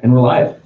And we're live.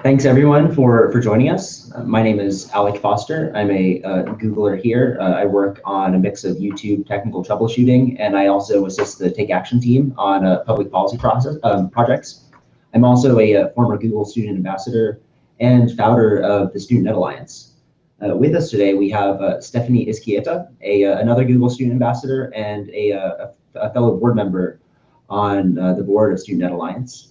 Thanks everyone for joining us. My name is Alec Foster. I'm a Googler here. I work on a mix of YouTube technical troubleshooting, and I also assist the Take Action team on public policy projects. I'm also a former Google student ambassador and founder of the Student Net Alliance. With us today, we have Stephanie Izquieta, another Google student ambassador and a fellow board member on the board of Student Net Alliance.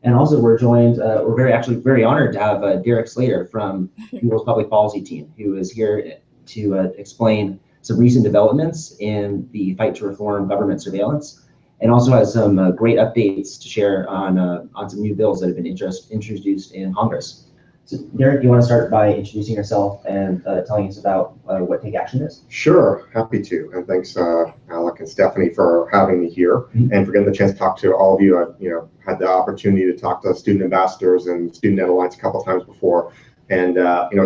And also we're joined, we're very honored to have Derek Slater from Google's public policy team, who is here to explain some recent developments in the fight to reform government surveillance, and also has some great updates to share on some new bills that have been introduced in Congress. So Derek, do you want to start by introducing yourself and telling us about what Take Action is? Sure, happy to. And thanks, Alec and Stephanie, for having me here and for getting the chance to talk to all of you. I've had the opportunity to talk to student ambassadors and Student Net Alliance a couple of times before. And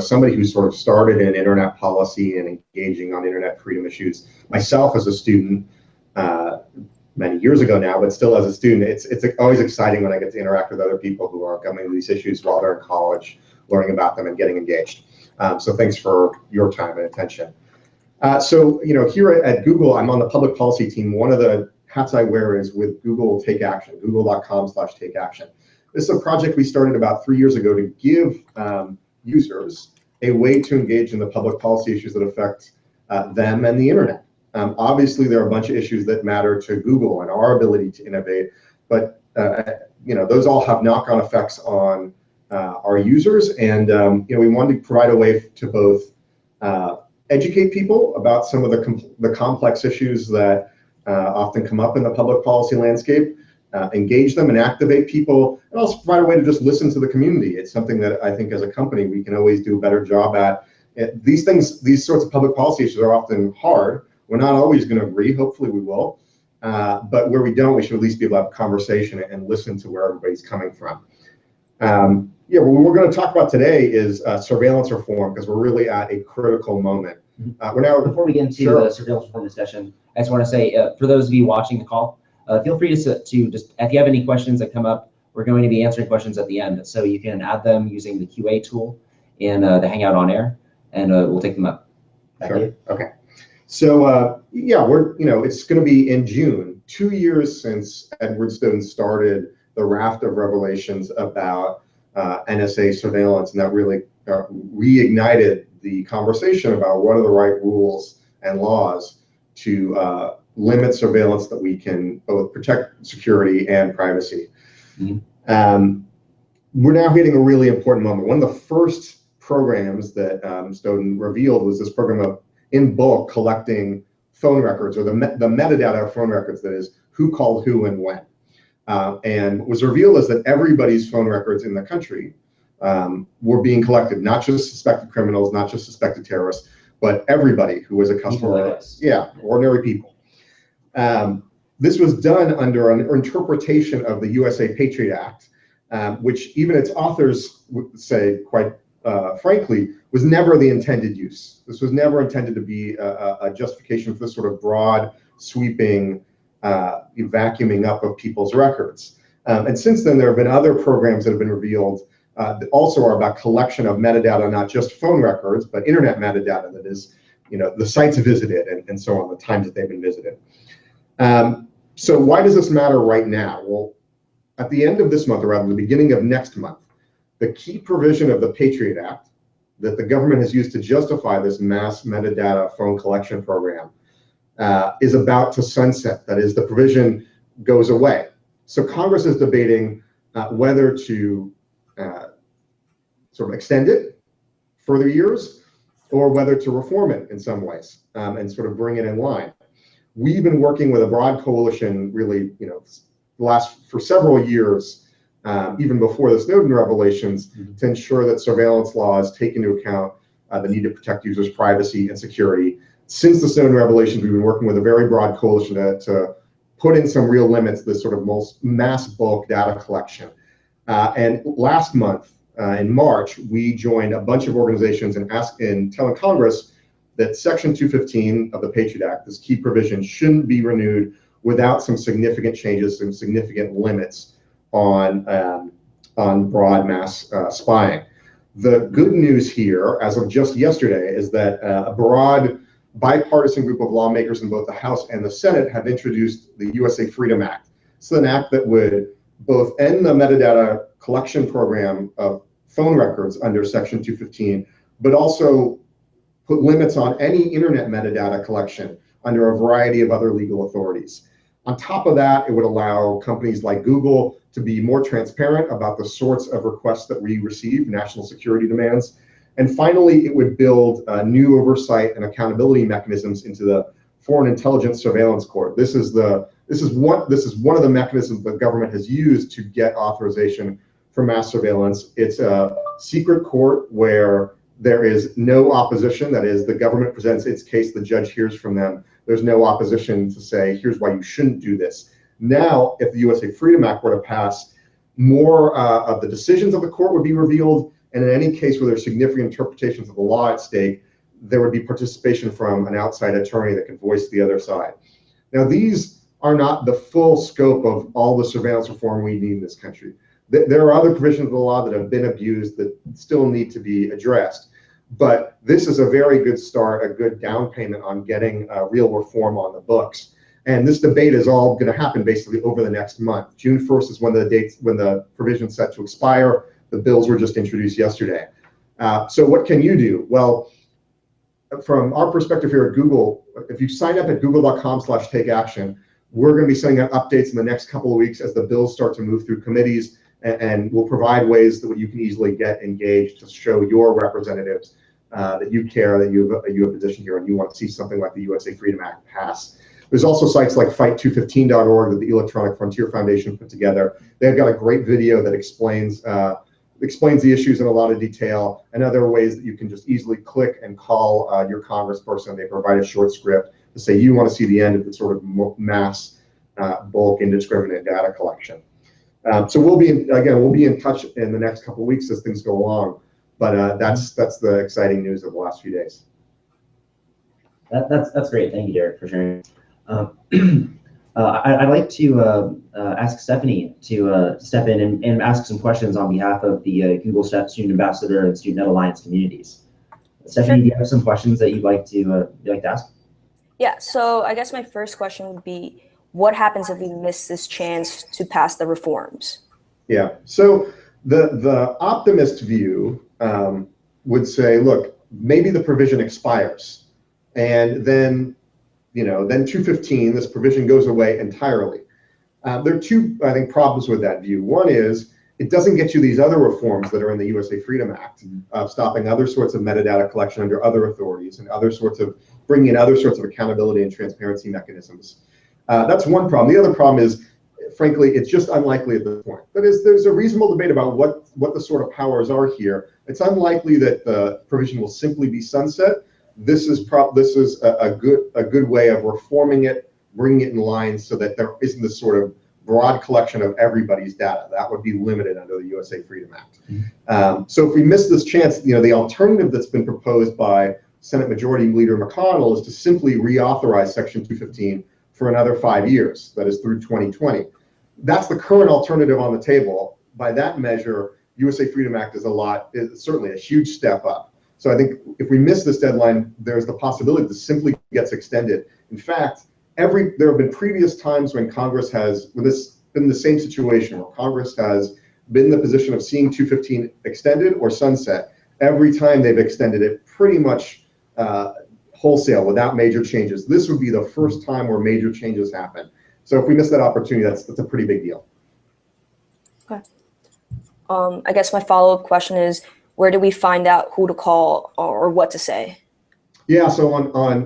somebody who sort of started in internet policy and engaging on internet freedom issues, myself as a student, many years ago now, but still as a student, it's always exciting when I get to interact with other people who are coming to these issues while they're in college, learning about them and getting engaged. So thanks for your time and attention. Here at Google, I'm on the public policy team. One of the hats I wear is with Google Take Action, google.com/Take Action. This is a project we started about 3 years ago to give users a way to engage in the public policy issues that affect them and the internet. Obviously, there are a bunch of issues that matter to Google and our ability to innovate, but those all have knock-on effects on our users, and we wanted to provide a way to both educate people about some of the complex issues that often come up in the public policy landscape, engage them and activate people, and also provide a way to just listen to the community. It's something that I think as a company we can always do a better job at. These sorts of public policy issues are often hard. We're not always going to agree. Hopefully we will. But where we don't, we should at least be able to have a conversation and listen to where everybody's coming from. What we're going to talk about today is surveillance reform, because we're really at a critical moment. Before we get into the surveillance reform discussion, I just want to say, for those of you watching the call, feel free to just, if you have any questions that come up, we're going to be answering questions at the end. So you can add them using the QA tool in the Hangout on air, and we'll take them up. Sure. Okay. So it's going to be in June, 2 years since Edward Snowden started the raft of revelations about NSA surveillance, and that really reignited the conversation about what are the right rules and laws to limit surveillance that we can both protect security and privacy. Mm-hmm. We're now hitting a really important moment. One of the first programs that Snowden revealed was this program of in bulk collecting phone records, or the metadata of phone records, that is, who called who and when. And what was revealed is that everybody's phone records in the country were being collected, not just suspected criminals, not just suspected terrorists, but everybody who was a customer. Ordinary people. This was done under an interpretation of the USA PATRIOT Act, which even its authors would say, quite frankly, was never the intended use. This was never intended to be a justification for this sort of broad, sweeping vacuuming up of people's records. And since then, there have been other programs that have been revealed that also are about collection of metadata, not just phone records, but internet metadata, that is, the sites visited and so on, the times that they've been visited. So why does this matter right now? Well, at the end of this month, or rather the beginning of next month, the key provision of the Patriot Act that the government has used to justify this mass metadata phone collection program is about to sunset. That is, the provision goes away. So Congress is debating whether to sort of extend it further years, or whether to reform it in some ways and sort of bring it in line. We've been working with a broad coalition, really, for several years, even before the Snowden revelations, to ensure that surveillance laws take into account the need to protect users' privacy and security. Since the Snowden revelations, we've been working with a very broad coalition to put in some real limits to this sort of most mass bulk data collection. And last month, in March, we joined a bunch of organizations in telling Congress that Section 215 of the Patriot Act, this key provision, shouldn't be renewed without some significant changes, some significant limits on on broad mass spying. The good news here, as of just yesterday, is that a broad bipartisan group of lawmakers in both the House and the Senate have introduced the USA Freedom Act. It's an act that would both end the metadata collection program of phone records under Section 215, but also put limits on any internet metadata collection under a variety of other legal authorities. On top of that, it would allow companies like Google to be more transparent about the sorts of requests that we receive, national security demands. And finally, it would build new oversight and accountability mechanisms into the Foreign Intelligence Surveillance Court. This is one of the mechanisms the government has used to get authorization for mass surveillance. It's a secret court where there is no opposition. That is, the government presents its case, the judge hears from them. There's no opposition to say, here's why you shouldn't do this. Now, if the USA Freedom Act were to pass, more of the decisions of the court would be revealed, and in any case where there's significant interpretations of the law at stake, there would be participation from an outside attorney that can voice the other side. Now, these are not the full scope of all the surveillance reform we need in this country. There are other provisions of the law that have been abused that still need to be addressed. But this is a very good start, a good down payment on getting real reform on the books. And this debate is all going to happen basically over the next month. June 1st is when the provision's set to expire. The bills were just introduced yesterday. So what can you do? Well, from our perspective here at Google, if you sign up at google.com/takeaction, we're going to be sending out updates in the next couple of weeks as the bills start to move through committees, and we'll provide ways that you can easily get engaged to show your representatives that you care, that you have a position here, and you want to see something like the USA Freedom Act pass. There's also sites like fight215.org that the Electronic Frontier Foundation put together. They've got a great video that explains the issues in a lot of detail, and other ways that you can just easily click and call your congressperson. They provide a short script to say you want to see the end of the sort of mass, bulk, indiscriminate data collection. So we'll be in touch in the next couple of weeks as things go along. But that's the exciting news of the last few days. That's great. Thank you, Derek, for sharing. I'd like to ask Stephanie to step in and ask some questions on behalf of the Google Student Ambassador and Student Net Alliance communities. Stephanie, do you have some questions that you'd like to ask? Yeah, so I guess my first question would be, what happens if we miss this chance to pass the reforms? Yeah, so the optimist view would say, look, maybe the provision expires, and then 215, this provision goes away entirely. There are two, I think, problems with that view. One is it doesn't get you these other reforms that are in the USA Freedom Act, stopping other sorts of metadata collection under other authorities and bringing in other sorts of accountability and transparency mechanisms. That's one problem. The other problem is, frankly, it's just unlikely at this point. That is, there's a reasonable debate about what the sort of powers are here. It's unlikely that the provision will simply be sunset. This is a good way of reforming it, bringing it in line so that there isn't this sort of broad collection of everybody's data. That would be limited under the USA Freedom Act. So if we miss this chance, the alternative that's been proposed by Senate Majority Leader McConnell is to simply reauthorize Section 215 for another 5 years, that is through 2020. That's the current alternative on the table. By that measure, USA Freedom Act is certainly a huge step up. So I think if we miss this deadline, there's the possibility that this simply gets extended. In fact, there have been previous times when Congress has been in the same situation, where Congress has been in the position of seeing 215 extended or sunset. Every time they've extended it pretty much wholesale without major changes. This would be the first time where major changes happen. So if we miss that opportunity, that's a pretty big deal. Okay. I guess my follow-up question is, where do we find out who to call or what to say? Yeah, so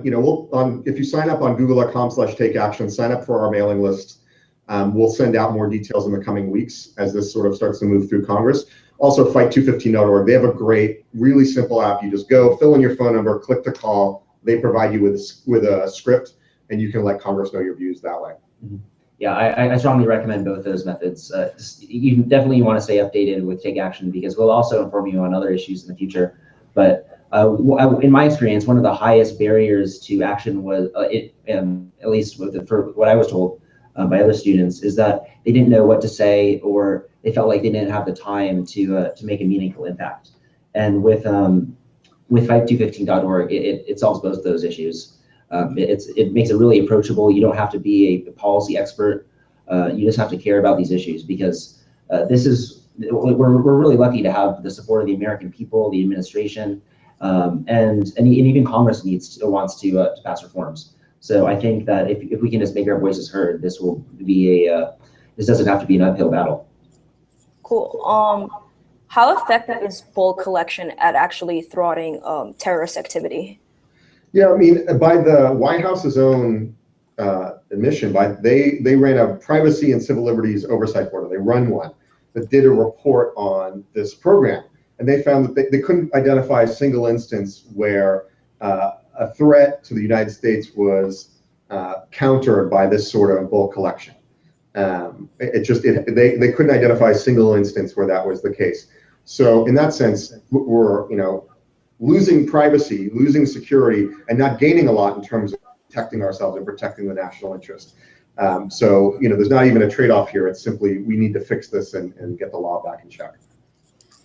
if you sign up on google.com/takeaction, sign up for our mailing list. We'll send out more details in the coming weeks as this sort of starts to move through Congress. Also, fight215.org. They have a great, really simple app. You just go, fill in your phone number, click to call. They provide you with a script, and you can let Congress know your views that way. Mm-hmm. Yeah, I strongly recommend both those methods. You definitely want to stay updated with Take Action, because we'll also inform you on other issues in the future. But in my experience, one of the highest barriers to action was, at least for what I was told, by other students is that they didn't know what to say, or they felt like they didn't have the time to make a meaningful impact. And with fight215.org, it solves both those issues. It makes it really approachable. You don't have to be a policy expert. You just have to care about these issues, because we're really lucky to have the support of the American people, the administration, and even Congress wants to pass reforms. So I think that if we can just make our voices heard, this doesn't have to be an uphill battle. Cool. How effective is bulk collection at actually thwarting terrorist activity? Yeah, I mean, by the White House's own admission, they ran a Privacy and Civil Liberties Oversight Board. They run one that did a report on this program, and they found that they couldn't identify a single instance where a threat to the United States was countered by this sort of bulk collection. They couldn't identify a single instance where that was the case. So in that sense, we're losing privacy, losing security, and not gaining a lot in terms of protecting ourselves and protecting the national interest. So there's not even a trade-off here. It's simply we need to fix this and get the law back in check.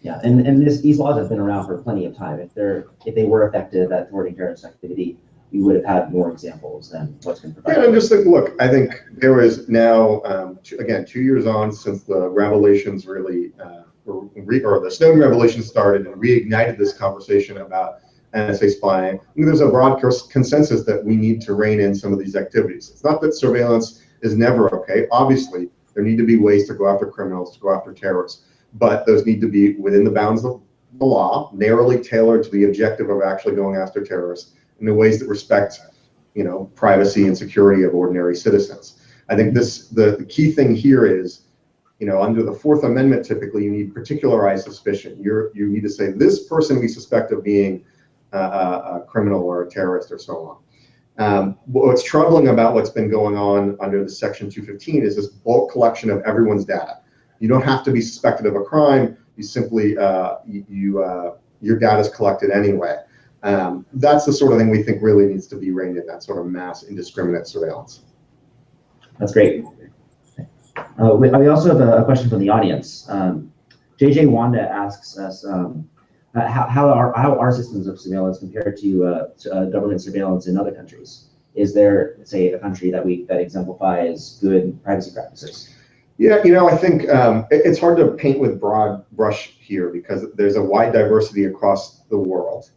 Yeah, and these laws have been around for plenty of time. If they were effective at thwarting terrorist activity, we would have had more examples than what's been provided. Yeah, and just look, I think there is now, again, 2 years on since the revelations really, or the Snowden revelations started and reignited this conversation about NSA spying. I think there's a broad consensus that we need to rein in some of these activities. It's not that surveillance is never okay. Obviously, there need to be ways to go after criminals, to go after terrorists, but those need to be within the bounds of the law, narrowly tailored to the objective of actually going after terrorists in the ways that respect, privacy and security of ordinary citizens. I think the key thing here is, under the Fourth Amendment, typically you need particularized suspicion. You need to say this person we suspect of being a criminal or a terrorist or so on. What's troubling about what's been going on under the Section 215 is this bulk collection of everyone's data. You don't have to be suspected of a crime. You simply your data is collected anyway. That's the sort of thing we think really needs to be reined in, that sort of mass indiscriminate surveillance. That's great. We also have a question from the audience. JJ Wanda asks us how are systems of surveillance compared to government surveillance in other countries? Is there, say, a country that exemplifies good privacy practices? Yeah, I think it's hard to paint with broad brush here because there's a wide diversity across the world.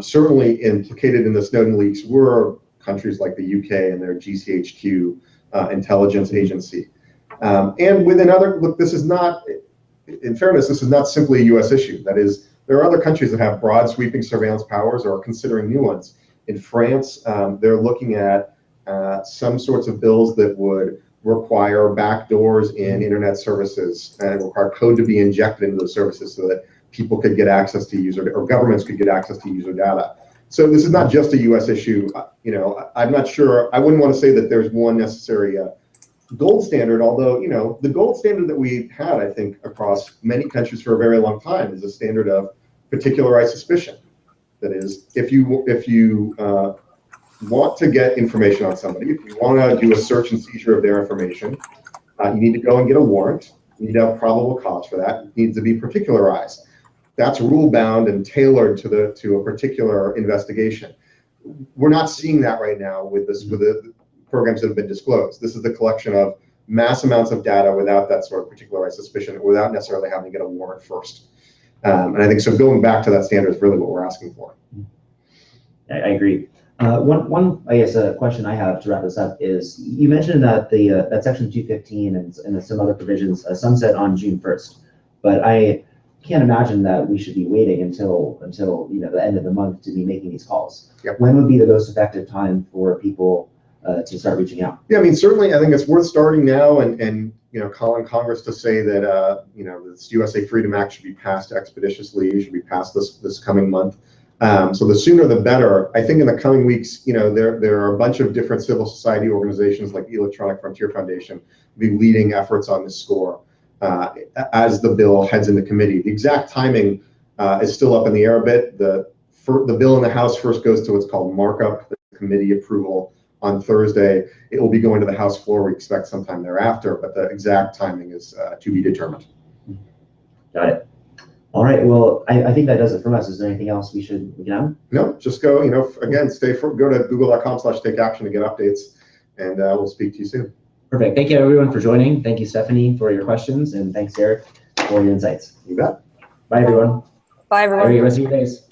Certainly implicated in the Snowden leaks were countries like the UK and their GCHQ intelligence agency. And within look, this is not, in fairness, this is not simply a US issue. That is, there are other countries that have broad sweeping surveillance powers or are considering new ones. In France, they're looking at some sorts of bills that would require backdoors in internet services and require code to be injected into those services so that people could get access to or governments could get access to user data. So this is not just a US issue. I'm not sure, I wouldn't want to say that there's one necessary gold standard, although, the gold standard that we've had, I think, across many countries for a very long time is a standard of particularized suspicion. That is, if you want to get information on somebody, if you want to do a search and seizure of their information, you need to go and get a warrant. You need to have probable cause for that. It needs to be particularized. That's rule bound and tailored to a particular investigation. We're not seeing that right now with the programs that have been disclosed. This is the collection of mass amounts of data without that sort of particularized suspicion, without necessarily having to get a warrant first. And I think so. Going back to that standard is really what we're asking for. I agree. One question I have to wrap this up is you mentioned that that Section 215 and some other provisions sunset on June 1st, but I can't imagine that we should be waiting until the end of the month to be making these calls. Yep. When would be the most effective time for people to start reaching out? Yeah, I mean, certainly, I think it's worth starting now and calling Congress to say that this USA Freedom Act should be passed expeditiously. It should be passed this coming month. So the sooner the better. I think in the coming weeks, there are a bunch of different civil society organizations like Electronic Frontier Foundation will be leading efforts on this score as the bill heads into committee. The exact timing is still up in the air a bit. The bill in the House first goes to what's called markup, the committee approval on Thursday. It will be going to the House floor. We expect sometime thereafter, but the exact timing is to be determined. Got it. All right. Well, I think that does it from us. Is there anything else we can add? No, just go, again, go to google.com/takeaction to get updates, and we'll speak to you soon. Perfect. Thank you, everyone, for joining. Thank you, Stephanie, for your questions, and thanks, Derek, for your insights. You bet. Bye, everyone. Bye, everyone. Have a great rest of your days.